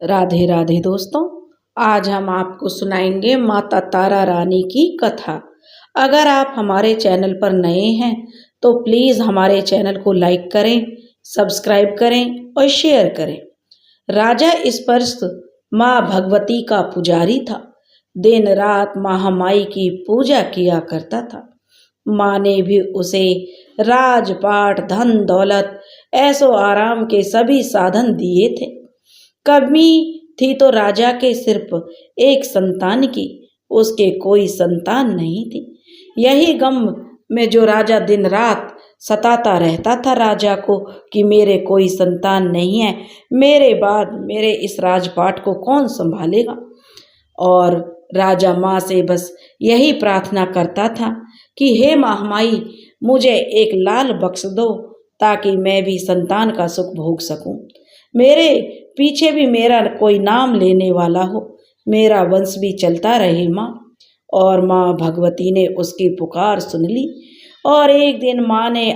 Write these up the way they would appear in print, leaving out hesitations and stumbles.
राधे राधे दोस्तों। आज हम आपको सुनाएंगे माता तारा रानी की कथा। अगर आप हमारे चैनल पर नए हैं तो प्लीज़ हमारे चैनल को लाइक करें, सब्सक्राइब करें और शेयर करें। राजा स्पर्श माँ भगवती का पुजारी था। दिन रात महामाई की पूजा किया करता था। माँ ने भी उसे राजपाट, धन दौलत, ऐशो आराम के सभी साधन दिए थे। कमी थी तो राजा के सिर्फ एक संतान की, उसके कोई संतान नहीं थी। यही गम में जो राजा दिन रात सताता रहता था राजा को कि मेरे कोई संतान नहीं है, मेरे बाद मेरे इस राजपाट को कौन संभालेगा। और राजा माँ से बस यही प्रार्थना करता था कि हे महामाई, मुझे एक लाल बख्श दो ताकि मैं भी संतान का सुख भोग सकूं। मेरे पीछे भी मेरा कोई नाम लेने वाला हो, मेरा वंश भी चलता रहे माँ। और माँ भगवती ने उसकी पुकार सुन ली और एक दिन माँ ने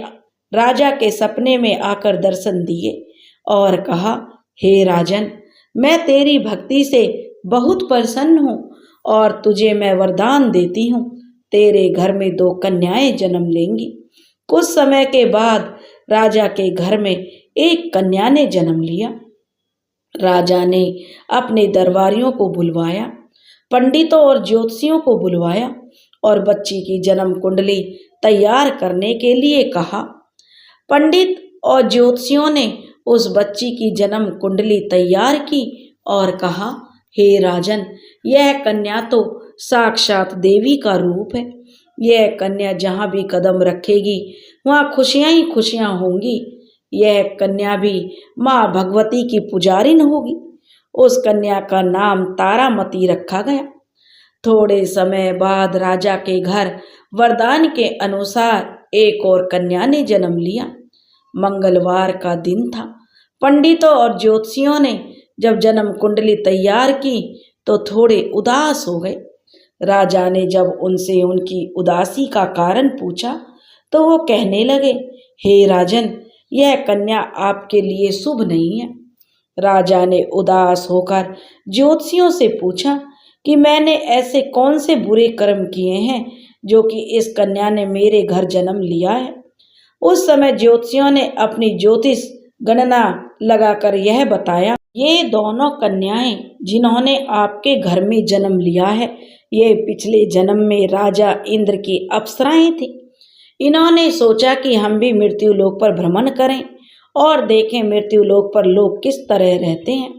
राजा के सपने में आकर दर्शन दिए और कहा, हे राजन, मैं तेरी भक्ति से बहुत प्रसन्न हूँ और तुझे मैं वरदान देती हूँ, तेरे घर में 2 कन्याएं जन्म लेंगी। कुछ समय के बाद राजा के घर में एक कन्या ने जन्म लिया। राजा ने अपने दरबारियों को बुलवाया, पंडितों और ज्योतिषियों को बुलवाया और बच्ची की जन्म कुंडली तैयार करने के लिए कहा। पंडित और ज्योतिषियों ने उस बच्ची की जन्म कुंडली तैयार की और कहा, हे राजन, यह कन्या तो साक्षात देवी का रूप है। यह कन्या जहाँ भी कदम रखेगी वहाँ खुशियाँ ही खुशियाँ होंगी। यह कन्या भी माँ भगवती की पुजारिन होगी। उस कन्या का नाम तारामती रखा गया। थोड़े समय बाद राजा के घर वरदान के अनुसार एक और कन्या ने जन्म लिया। मंगलवार का दिन था। पंडितों और ज्योतिषियों ने जब जन्म कुंडली तैयार की तो थोड़े उदास हो गए। राजा ने जब उनसे उनकी उदासी का कारण पूछा तो वो कहने लगे, हे राजन, यह कन्या आपके लिए शुभ नहीं है। राजा ने उदास होकर ज्योतिषियों से पूछा कि मैंने ऐसे कौन से बुरे कर्म किए हैं जो कि इस कन्या ने मेरे घर जन्म लिया है। उस समय ज्योतिषियों ने अपनी ज्योतिष गणना लगाकर यह बताया, ये दोनों कन्याएं जिन्होंने आपके घर में जन्म लिया है, ये पिछले जन्म में राजा इंद्र की अप्सराएं थी। इन्होंने सोचा कि हम भी मृत्यु लोक पर भ्रमण करें और देखें मृत्यु लोक पर लोग किस तरह रहते हैं।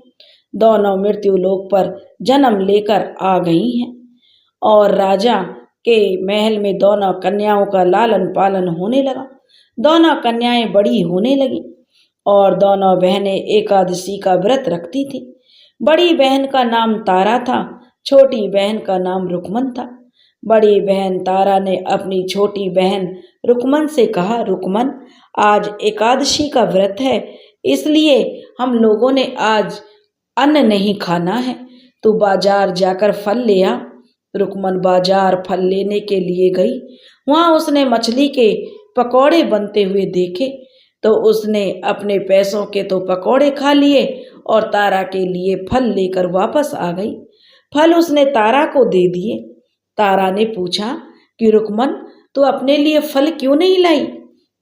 दोनों मृत्यु लोक पर जन्म लेकर आ गई हैं और राजा के महल में दोनों कन्याओं का लालन पालन होने लगा। दोनों कन्याएं बड़ी होने लगी और दोनों बहनें एकादशी का व्रत रखती थी। बड़ी बहन का नाम तारा था, छोटी बहन का नाम रुकमन था। बड़ी बहन तारा ने अपनी छोटी बहन रुकमन से कहा, रुकमन, आज एकादशी का व्रत है, इसलिए हम लोगों ने आज अन्न नहीं खाना है, तू बाजार जाकर फल ले आ। रुकमन बाजार फल लेने के लिए गई। वहाँ उसने मछली के पकौड़े बनते हुए देखे तो उसने अपने पैसों के तो पकौड़े खा लिए और तारा के लिए फल लेकर वापस आ गई। फल उसने तारा को दे दिए। तारा ने पूछा कि रुकमन, तू अपने लिए फल क्यों नहीं लाई?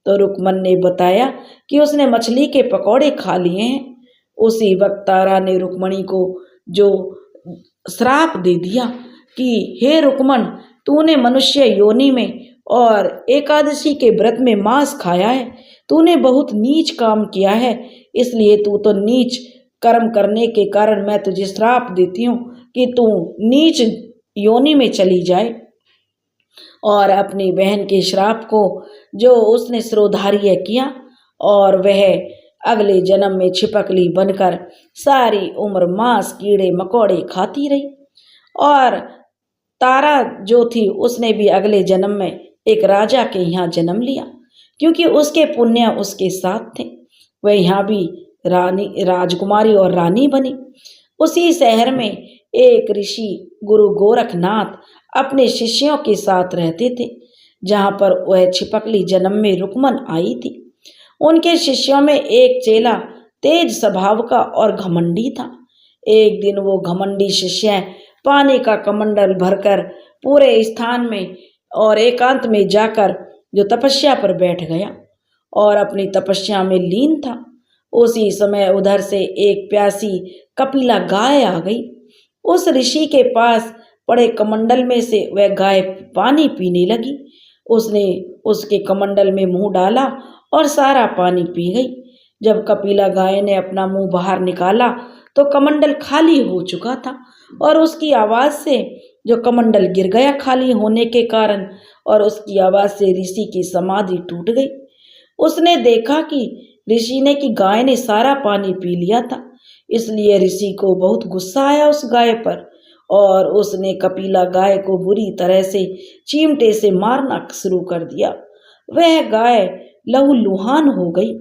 तो रुकमन ने बताया कि उसने मछली के पकौड़े खा लिए हैं। उसी वक्त तारा ने रुक्मणी को जो श्राप दे दिया कि हे रुकमन, तूने मनुष्य योनि में और एकादशी के व्रत में मांस खाया है, तूने बहुत नीच काम किया है, इसलिए तू तो नीच कर्म करने के कारण मैं तुझे श्राप देती हूँ कि तू नीच योनि में चली जाए। और अपनी बहन के श्राप को जो उसने शिरोधार्य किया और वह अगले जन्म में छिपकली बनकर सारी उम्र मांस कीड़े मकोड़े खाती रही। और तारा जो थी उसने भी अगले जन्म में एक राजा के यहाँ जन्म लिया, क्योंकि उसके पुण्य उसके साथ थे। वह यहाँ भी रानी, राजकुमारी और रानी बनी। उसी शहर में एक ऋषि गुरु गोरखनाथ अपने शिष्यों के साथ रहते थे, जहाँ पर वह छिपकली जन्म में रुकमन आई थी। उनके शिष्यों में एक चेला तेज स्वभाव का और घमंडी था। एक दिन वो घमंडी शिष्य पानी का कमंडल भरकर पूरे स्थान में और एकांत में जाकर जो तपस्या पर बैठ गया और अपनी तपस्या में लीन था। उसी समय उधर से एक प्यासी कपिला गाय आ गई। उस ऋषि के पास पड़े कमंडल में से वह गाय पानी पीने लगी। उसने उसके कमंडल में मुंह डाला और सारा पानी पी गई। जब कपिला गाय ने अपना मुंह बाहर निकाला तो कमंडल खाली हो चुका था और उसकी आवाज से जो कमंडल गिर गया खाली होने के कारण, और उसकी आवाज से ऋषि की समाधि टूट गई। उसने देखा कि ऋषि ने कि गाय ने सारा पानी पी लिया था, इसलिए ऋषि को बहुत गुस्सा आया उस गाय पर और उसने कपिला गाय को बुरी तरह से चिमटे से मारना शुरू कर दिया। वह गाय लहूलुहान हो गई।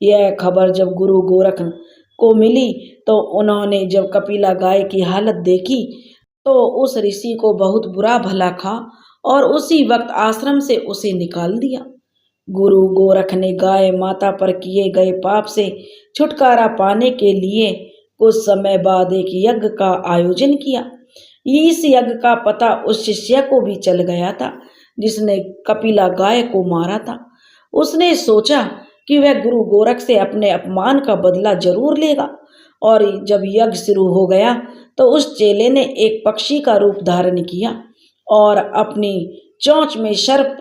यह खबर जब गुरु गोरख को मिली तो उन्होंने जब कपिला गाय की हालत देखी तो उस ऋषि को बहुत बुरा भला खा और उसी वक्त आश्रम से उसे निकाल दिया। गुरु गोरख ने गाय माता पर किए गए पाप से छुटकारा पाने के लिए कुछ समय बाद एक यज्ञ का आयोजन किया। इस यज्ञ का पता उस शिष्य को भी चल गया था जिसने कपिला गाय को मारा था। उसने सोचा कि वह गुरु गोरख से अपने अपमान का बदला जरूर लेगा और जब यज्ञ शुरू हो गया तो उस चेले ने एक पक्षी का रूप धारण किया और अपनी चोंच में सर्प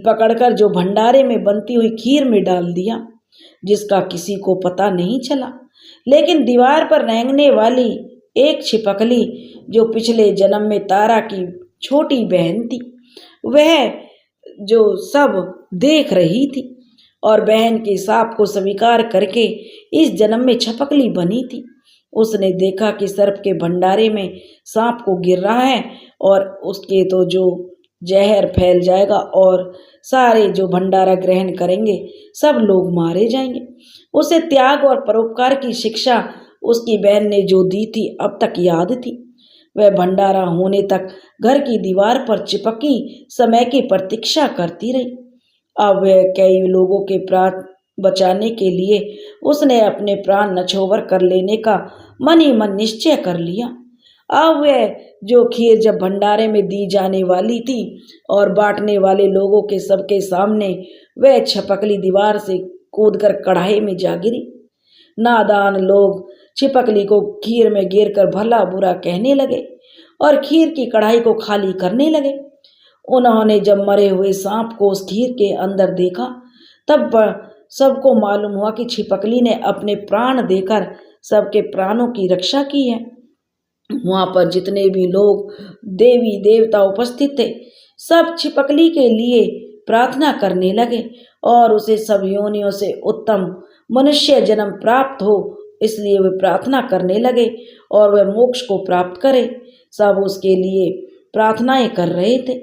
पकड़कर जो भंडारे में बनती हुई खीर में डाल दिया, जिसका किसी को पता नहीं चला। लेकिन दीवार पर रेंगने वाली एक छिपकली जो पिछले जन्म में तारा की छोटी बहन थी, वह जो सब देख रही थी और बहन के साप को स्वीकार करके इस जन्म में छपकली बनी थी। उसने देखा कि सर्प के भंडारे में सांप को गिर रहा है और उसके तो जो जहर फैल जाएगा और सारे जो भंडारा ग्रहण करेंगे सब लोग मारे जाएंगे। उसे त्याग और परोपकार की शिक्षा उसकी बहन ने जो दी थी अब तक याद थी। वह भंडारा होने तक घर की दीवार पर चिपकी समय की प्रतीक्षा करती रही। अब वह कई लोगों के प्राण बचाने के लिए उसने अपने प्राण नछोवर कर लेने का मन ही मन निश्चय कर लिया। अब वह जो खीर जब भंडारे में दी जाने वाली थी और बांटने वाले लोगों के सबके सामने वह छिपकली दीवार से कूदकर कढ़ाई में जा गिरी। नादान लोग छिपकली को खीर में गिरकर भला बुरा कहने लगे और खीर की कढ़ाई को खाली करने लगे। उन्होंने जब मरे हुए सांप को उस खीर के अंदर देखा तब सबको मालूम हुआ कि छिपकली ने अपने प्राण देकर सबके प्राणों की रक्षा की है। वहां पर जितने भी लोग देवी देवता उपस्थित थे सब छिपकली के लिए प्रार्थना करने लगे और उसे सब योनियों से उत्तम मनुष्य जन्म प्राप्त हो, इसलिए वे प्रार्थना करने लगे और वह मोक्ष को प्राप्त करे। सब उसके लिए प्रार्थनाएं कर रहे थे।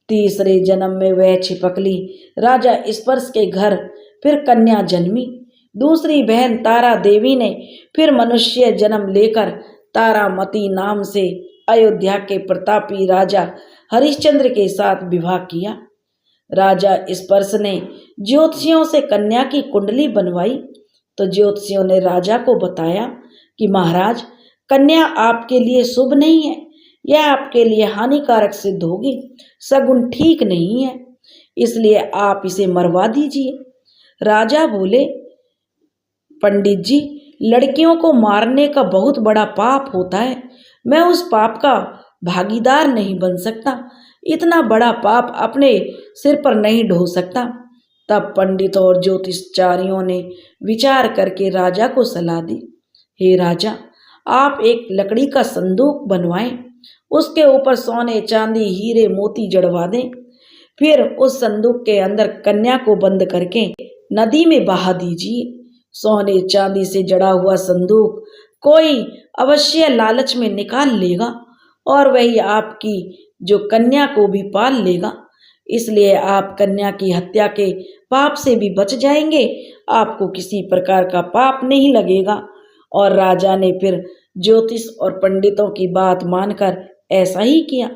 तीसरे जन्म में वह छिपकली राजा स्पर्श के घर फिर कन्या जन्मी। दूसरी बहन तारा देवी ने फिर मनुष्य जन्म लेकर तारामती नाम से अयोध्या के प्रतापी राजा हरिश्चंद्र के साथ विवाह किया। राजा स्पर्श ने ज्योतिषियों से कन्या की कुंडली बनवाई तो ज्योतिषियों ने राजा को बताया कि महाराज, कन्या आपके लिए शुभ नहीं है, यह आपके लिए हानिकारक सिद्ध होगी, सगुन ठीक नहीं है, इसलिए आप इसे मरवा दीजिए। राजा बोले, पंडित जी, लड़कियों को मारने का बहुत बड़ा पाप होता है, मैं उस पाप का भागीदार नहीं बन सकता, इतना बड़ा पाप अपने सिर पर नहीं ढो सकता। तब पंडित और ज्योतिषचार्यों ने विचार करके राजा को सलाह दी, हे राजा, आप एक लकड़ी का संदूक बनवाएं, उसके ऊपर सोने चांदी हीरे मोती जड़वा दें, फिर उस संदूक के अंदर कन्या को बंद करके नदी में बहा दीजिए। सोने चांदी से जड़ा हुआ संदूक कोई अवश्य लालच में निकाल लेगा और वही आपकी जो कन्या को भी पाल लेगा, इसलिए आप कन्या की हत्या के पाप से भी बच जाएंगे, आपको किसी प्रकार का पाप नहीं लगेगा। और राजा ने फिर ज्योतिष और पंडितों की बात मानकर ऐसा ही किया।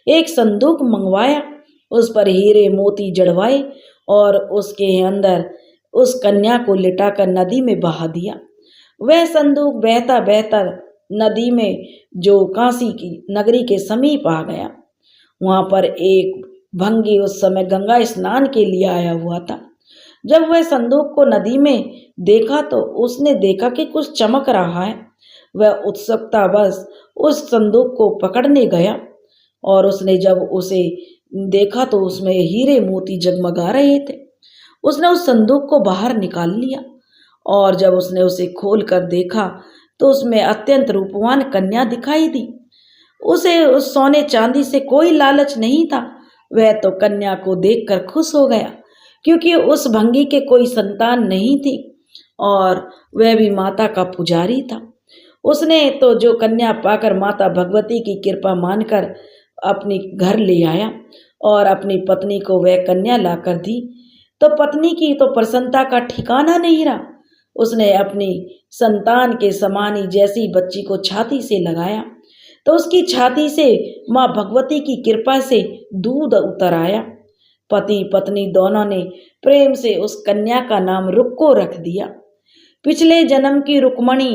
एक संदूक मंगवाया, उस पर हीरे मोती जड़वाए और उसके अंदर उस कन्या को लिटाकर नदी में बहा दिया। वह संदूक बहता बहता नदी में जो काशी की नगरी के समीप आ गया। वहां पर एक भंगी उस समय गंगा स्नान के लिए आया हुआ था। जब वह संदूक को नदी में देखा तो उसने देखा कि कुछ चमक रहा है। वह उत्सुकतावश उस संदूक को पकड़ने गया और उसने जब उसे देखा तो उसमें हीरे मोती जगमगा रहे थे। उसने उस संदूक को बाहर निकाल लिया और जब उसने उसे खोल कर देखा तो उसमें अत्यंत रूपवान कन्या दिखाई दी। उसे उस सोने चांदी से कोई लालच नहीं था। वह तो कन्या को देखकर खुश हो गया क्योंकि उस भंगी के कोई संतान नहीं थी और वह भी माता का पुजारी था। उसने तो जो कन्या पाकर माता भगवती की कृपा मानकर अपनी घर ले आया और अपनी पत्नी को वह कन्या लाकर दी तो पत्नी की तो प्रसन्नता का ठिकाना नहीं रहा। उसने अपनी संतान के समान ही जैसी बच्ची को छाती से लगाया तो उसकी छाती से माँ भगवती की कृपा से दूध उतर आया। पति पत्नी दोनों ने प्रेम से उस कन्या का नाम रुक्को रख दिया। पिछले जन्म की रुक्मणी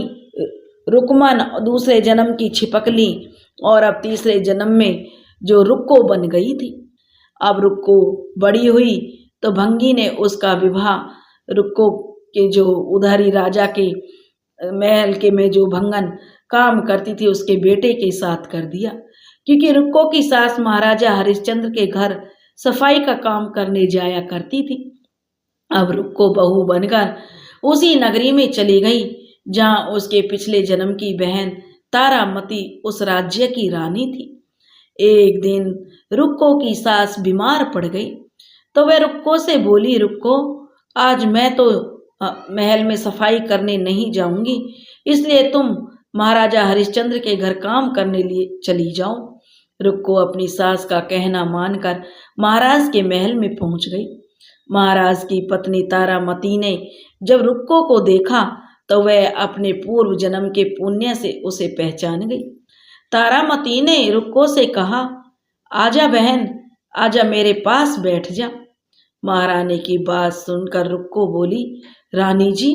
रुक्मन, दूसरे जन्म की छिपकली और अब तीसरे जन्म में जो रुक्को बन गई थी। अब रुक्को बड़ी हुई तो भंगी ने उसका विवाह रुक्को के जो उधारी राजा के महल के में जो भंगन काम करती थी उसके बेटे के साथ कर दिया क्योंकि रुक्को की सास महाराजा हरिश्चंद्र के घर सफाई का काम करने जाया करती थी। अब रुक्को बहू बनकर उसी नगरी में चली गई जहां उसके पिछले जन्म की बहन तारामती उस राज्य की रानी थी। एक दिन रुक्को की सास बीमार पड़ गई तो वह रुक्को से बोली, रुक्को आज मैं तो महल में सफाई करने नहीं जाऊंगी, इसलिए तुम महाराजा हरिश्चंद्र के घर काम करने लिए चली जाओ। रुक्को अपनी सास का कहना मानकर महाराज के महल में पहुंच गई। महाराज की पत्नी तारामती ने जब रुक्को को देखा तो वह अपने पूर्व जन्म के पुण्य से उसे पहचान गई। तारामती ने रुक्को से कहा, आजा बहन, आजा मेरे पास बैठ जा। महारानी की बात सुनकर रुक्को बोली, रानी जी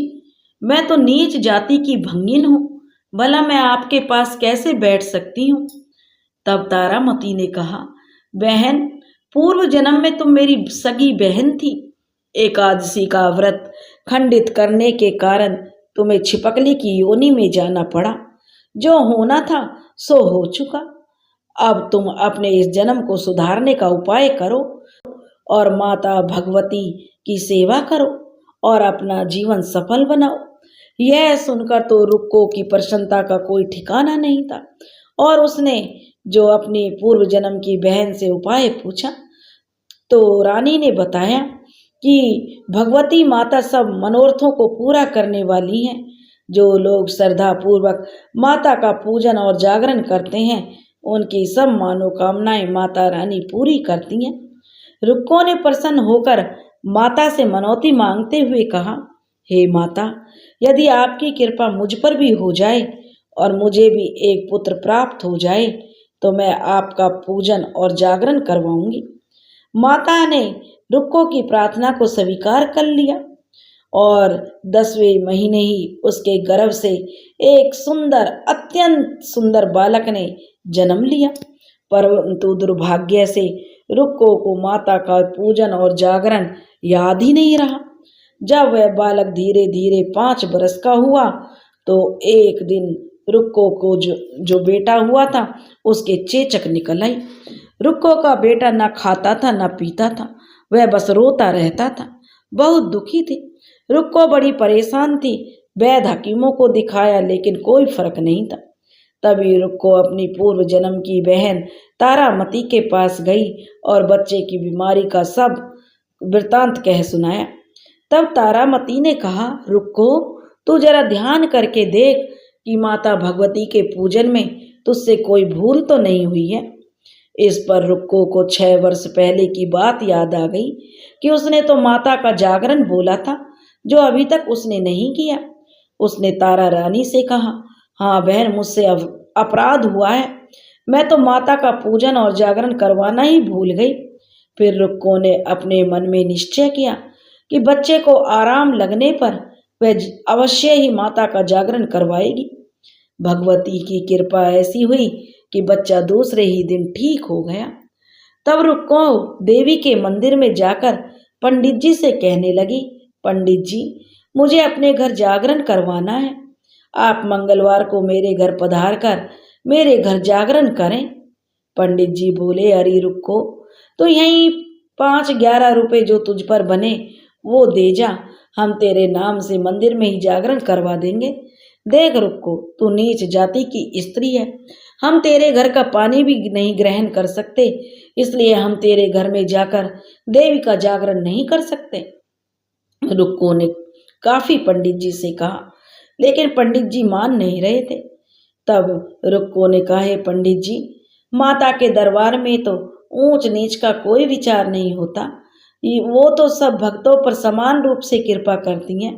मैं तो नीच जाति की भंगिन हूँ, भला मैं आपके पास कैसे बैठ सकती हूँ। तब तारामती ने कहा, बहन पूर्व जन्म में तुम मेरी सगी बहन थी। एकादशी का व्रत खंडित करने के कारण तुम्हें छिपकली की योनि में जाना पड़ा। जो होना था सो हो चुका। अब तुम अपने इस जन्म को सुधारने का उपाय करो और माता भगवती की सेवा करो और अपना जीवन सफल बनाओ। यह सुनकर तो रुक्को की प्रसन्नता का कोई ठिकाना नहीं था और उसने जो अपनी पूर्व जन्म की बहन से उपाय पूछा तो रानी ने बताया कि भगवती माता सब मनोरथों को पूरा करने वाली हैं। जो लोग श्रद्धा पूर्वक माता का पूजन और जागरण करते हैं उनकी सब मनोकामनाएं माता रानी पूरी करती हैं। रुक्को ने प्रसन्न होकर माता से मनौती मांगते हुए कहा, हे माता, यदि आपकी कृपा मुझ पर भी हो जाए और मुझे भी एक पुत्र प्राप्त हो जाए तो मैं आपका पूजन और जागरण करवाऊंगी। माता ने रुक्को की प्रार्थना को स्वीकार कर लिया और 10वें महीने ही उसके गर्भ से एक सुंदर, अत्यंत सुंदर बालक ने जन्म लिया। परंतु दुर्भाग्य से रुक्को को माता का पूजन और जागरण याद ही नहीं रहा। जब वह बालक धीरे धीरे 5 बरस का हुआ तो एक दिन रुक्को को जो बेटा हुआ था उसके चेचक निकल आई। रुक्को का बेटा न खाता था न पीता था, वह बस रोता रहता था। बहुत दुखी थी। रुक्को बड़ी परेशान थी। वैद्य हकीमों को दिखाया लेकिन कोई फर्क नहीं था। तभी रुक्को अपनी पूर्व जन्म की बहन तारामती के पास गई और बच्चे की बीमारी का सब वृतांत कह सुनाया। तब तारामती ने कहा, रुक्को तू जरा ध्यान करके देख कि माता भगवती के पूजन में तुझसे कोई भूल तो नहीं हुई है। इस पर रुक्को को 6 वर्ष पहले की बात याद आ गई कि उसने तो माता का जागरण बोला था जो अभी तक उसने नहीं किया। उसने तारा रानी से कहा, हाँ बहन, मुझसे अपराध हुआ है, मैं तो माता का पूजन और जागरण करवाना ही भूल गई। फिर रुक्को ने अपने मन में निश्चय किया कि बच्चे को आराम लगने पर वह अवश्य ही माता का जागरण करवाएगी। भगवती की कृपा ऐसी हुई कि बच्चा दूसरे ही दिन ठीक हो गया। तब रुक्को देवी के मंदिर में जाकर पंडित जी से कहने लगी, पंडित जी, मुझे अपने घर जागरण करवाना है। आप मंगलवार को मेरे घर पधार कर मेरे घर जागरण करें। पंडित जी बोले, अरे रुक्को, तो यहीं 5-11 रुपए जो तुझ पर बने वो दे जा, हम तेरे नाम से मंदिर में ही जागरण करवा देंगे। देख रुक्को, तू नीच जाति की स्त्री है, हम तेरे घर का पानी भी नहीं ग्रहण कर सकते, इसलिए हम तेरे घर में जाकर देवी का जागरण नहीं कर सकते। रुक्को ने काफी पंडित जी से कहा, लेकिन पंडित जी मान नहीं रहे थे। तब रुक्को ने कहा, पंडित जी, माता के दरबार में तो ऊंच नीच का कोई विचार नहीं होता, वो तो सब भक्तों पर समान रूप से कृपा करती हैं,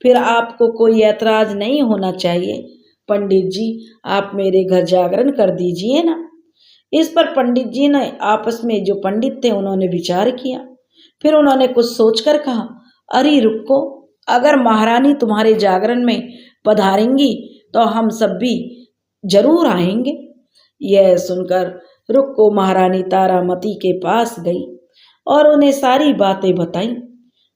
फिर आपको कोई ऐतराज नहीं होना चाहिए। पंडित जी, आप मेरे घर जागरण कर दीजिए ना। इस पर पंडित जी ने आपस में जो पंडित थे उन्होंने विचार किया, फिर उन्होंने कुछ सोचकर कहा, अरे रुक्को, अगर महारानी तुम्हारे जागरण में पधारेंगी तो हम सब भी जरूर आएंगे। यह सुनकर रुक्को महारानी तारामती के पास गई और उन्हें सारी बातें बताई।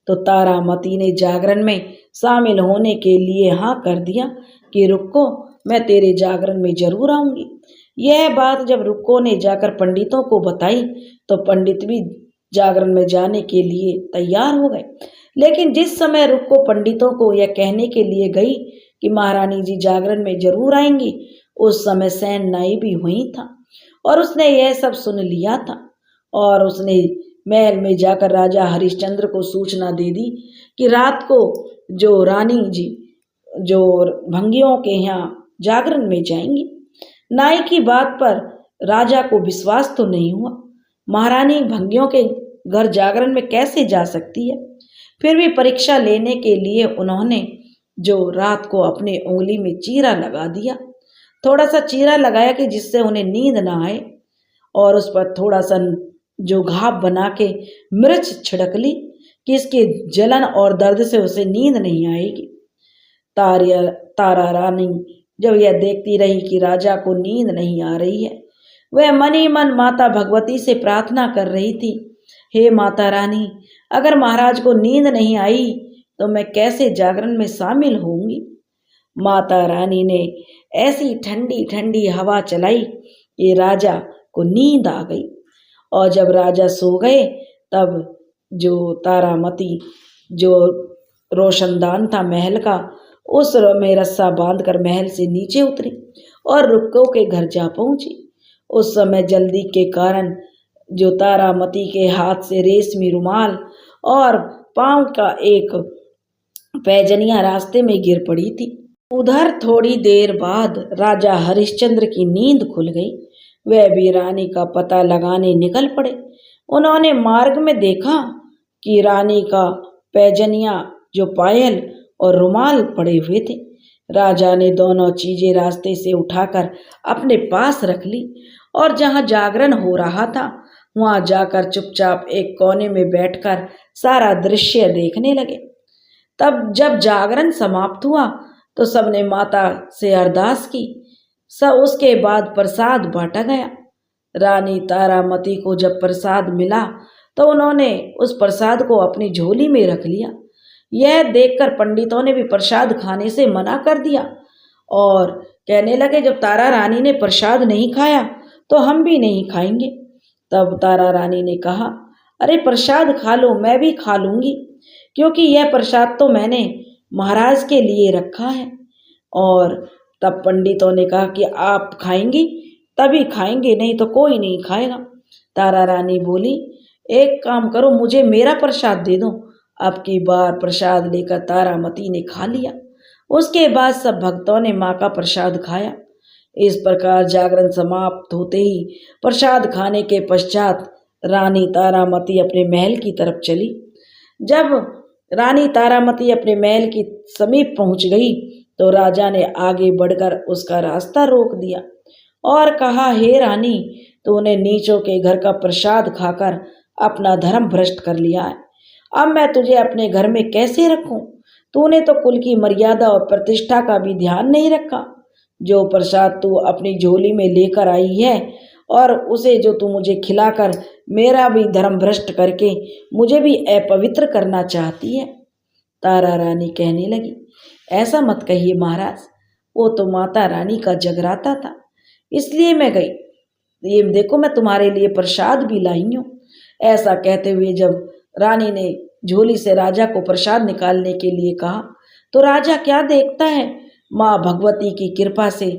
तो तारामती ने जागरण में शामिल होने के लिए हाँ कर दिया कि रुक्को, मैं तेरे जागरण में जरूर आऊंगी। यह बात जब रुक्को ने जाकर पंडितों को बताई तो पंडित भी जागरण में जाने के लिए तैयार हो गए। लेकिन जिस समय रुक्को पंडितों को यह कहने के लिए गई कि महारानी जी जागरण में जरूर आएंगी, उस समय सैन नाई भी वहीं था और उसने यह सब सुन लिया था और उसने महल में जाकर राजा हरिश्चंद्र को सूचना दे दी कि रात को जो रानी जी जो भंगियों के यहाँ जागरण में जाएंगी। नाई की बात पर राजा को विश्वास तो नहीं हुआ, महारानी भंगियों के घर जागरण में कैसे जा सकती है। फिर भी परीक्षा लेने के लिए उन्होंने जो रात को अपने उंगली में चीरा लगा दिया, थोड़ा सा चीरा लगाया कि जिससे उन्हें नींद ना आए, और उस पर थोड़ा सा जो घाव बना के मिर्च छिड़क ली कि इसके जलन और दर्द से उसे नींद नहीं आएगी। तारा रानी जब यह देखती रही कि राजा को नींद नहीं आ रही है, वह मन ही मन माता भगवती से प्रार्थना कर रही थी, हे माता रानी, अगर महाराज को नींद नहीं आई तो मैं कैसे जागरण में शामिल होंगी। माता रानी ने ऐसी ठंडी ठंडी हवा चलाई कि राजा को नींद आ गई और जब राजा सो गए तब जो तारामती जो रोशनदान था महल का, उस में रस्सा बांधकर महल से नीचे उतरी और रुक्को के घर जा पहुंची। उस समय जल्दी के कारण जो तारामती के हाथ से रेशमी रुमाल और पांव का एक पैजनिया रास्ते में गिर पड़ी थी। उधर थोड़ी देर बाद राजा हरिश्चंद्र की नींद खुल गई। वह भी रानी का पता लगाने निकल पड़े। उन्होंने मार्ग में देखा कि रानी का पैजनिया जो पायल और रुमाल पड़े हुए थे। राजा ने दोनों चीजें रास्ते से उठाकर अपने पास रख ली और जहां जागरण हो रहा था वहां जाकर चुपचाप एक कोने में बैठकर सारा दृश्य देखने लगे। तब जब जागरण समाप्त हुआ तो सबने माता से अरदास की। सब उसके बाद प्रसाद बांटा गया। रानी तारामती को जब प्रसाद मिला तो उन्होंने उस प्रसाद को अपनी झोली में रख लिया। यह देखकर पंडितों ने भी प्रसाद खाने से मना कर दिया और कहने लगे, जब तारा रानी ने प्रसाद नहीं खाया तो हम भी नहीं खाएंगे। तब तारा रानी ने कहा, अरे प्रसाद खा लो, मैं भी खा लूंगी, क्योंकि यह प्रसाद तो मैंने महाराज के लिए रखा है। और तब पंडितों ने कहा कि आप खाएंगी तभी खाएंगे, नहीं तो कोई नहीं खाएगा। तारा रानी बोली, एक काम करो, मुझे मेरा प्रसाद दे दो। अब की बार प्रसाद लेकर तारामती ने खा लिया। उसके बाद सब भक्तों ने माँ का प्रसाद खाया। इस प्रकार जागरण समाप्त होते ही प्रसाद खाने के पश्चात रानी तारामती अपने महल की तरफ चली। जब रानी तारामती अपने महल की समीप पहुंच गई तो राजा ने आगे बढ़कर उसका रास्ता रोक दिया और कहा, हे रानी, तूने नीचों के घर का प्रसाद खाकर अपना धर्म भ्रष्ट कर लिया है। अब मैं तुझे अपने घर में कैसे रखूं? तूने तो कुल की मर्यादा और प्रतिष्ठा का भी ध्यान नहीं रखा। जो प्रसाद तू अपनी झोली में लेकर आई है और उसे जो तू मुझे खिलाकर मेरा भी धर्म भ्रष्ट करके मुझे भी अपवित्र करना चाहती है। तारा रानी कहने लगी, ऐसा मत कहिए महाराज, वो तो माता रानी का जगराता था, इसलिए मैं गई। ये देखो, मैं तुम्हारे लिए प्रसाद भी लाई हूँ। ऐसा कहते हुए जब रानी ने झोली से राजा को प्रसाद निकालने के लिए कहा तो राजा क्या देखता है, माँ भगवती की कृपा से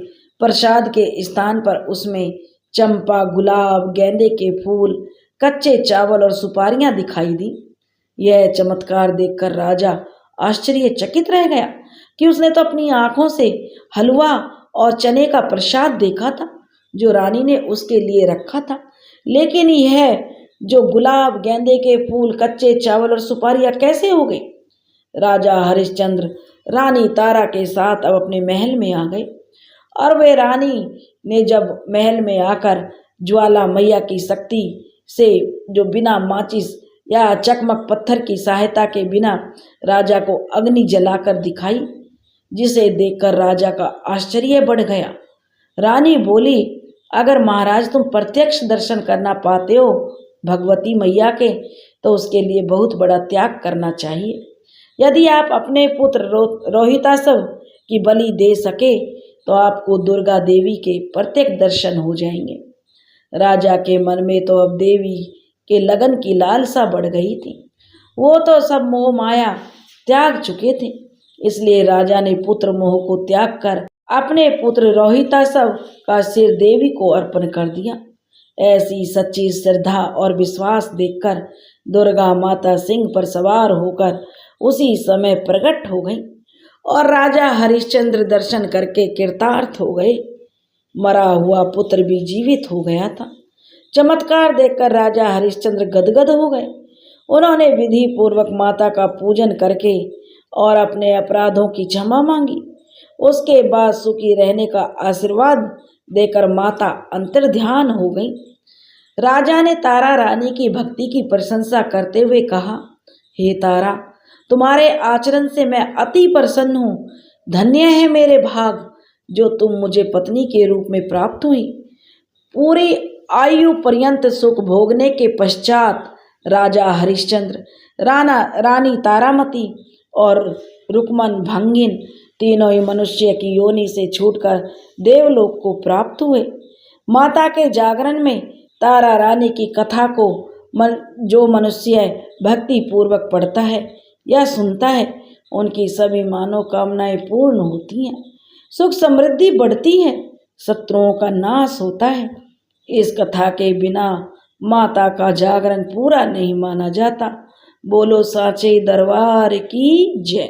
प्रसाद के स्थान पर उसमें चंपा, गुलाब, गेंदे के फूल, कच्चे चावल और सुपारियां दिखाई दी। यह चमत्कार देखकर राजा आश्चर्यचकित रह गया कि उसने तो अपनी आंखों से हलवा और चने का प्रसाद देखा था जो रानी ने उसके लिए रखा था, लेकिन यह जो गुलाब, गेंदे के फूल, कच्चे चावल और सुपारियां कैसे हो गई। राजा हरिश्चंद्र रानी तारा के साथ अब अपने महल में आ गए और वे रानी ने जब महल में आकर ज्वाला मैया की शक्ति से जो बिना माचिस या चकमक पत्थर की सहायता के बिना राजा को अग्नि जलाकर दिखाई, जिसे देखकर राजा का आश्चर्य बढ़ गया। रानी बोली, अगर महाराज तुम प्रत्यक्ष दर्शन करना पाते हो भगवती मैया के तो उसके लिए बहुत बड़ा त्याग करना चाहिए। यदि आप अपने पुत्र रोहितासव की बलि दे सके तो आपको दुर्गा देवी के प्रत्यक्ष दर्शन हो जाएंगे। राजा के मन में तो अब देवी के लगन की लालसा बढ़ गई थी। वो तो सब मोह माया त्याग चुके थे, इसलिए राजा ने पुत्र मोह को त्याग कर अपने पुत्र रोहितासव का सिर देवी को अर्पण कर दिया। ऐसी सच्ची श्रद्धा और विश्वास देखकर दुर्गा माता सिंह पर सवार होकर उसी समय प्रकट हो गई और राजा हरिश्चंद्र दर्शन करके कृतार्थ हो गए। मरा हुआ पुत्र भी जीवित हो गया था। चमत्कार देखकर राजा हरिश्चंद्र गदगद हो गए। उन्होंने विधि पूर्वक माता का पूजन करके और अपने अपराधों की क्षमा मांगी। उसके बाद सुखी रहने का आशीर्वाद देकर माता अंतर्ध्यान हो गई। राजा ने तारा रानी की भक्ति की प्रशंसा करते हुए कहा, हे तारा, तुम्हारे आचरण से मैं अति प्रसन्न हूँ। धन्य है मेरे भाग जो तुम मुझे पत्नी के रूप में प्राप्त हुई। पूरी आयु पर्यंत सुख भोगने के पश्चात राजा हरिश्चंद्र, रानी तारामती और रुक्मन भंगिन तीनों ही मनुष्य की योनि से छूटकर देवलोक को प्राप्त हुए। माता के जागरण में तारा रानी की कथा को जो मनुष्य भक्ति पूर्वक पढ़ता है या सुनता है, उनकी सभी मनोकामनाएं पूर्ण होती हैं, सुख समृद्धि बढ़ती है, शत्रुओं का नाश होता है। इस कथा के बिना माता का जागरण पूरा नहीं माना जाता। बोलो साचे दरबार की जय।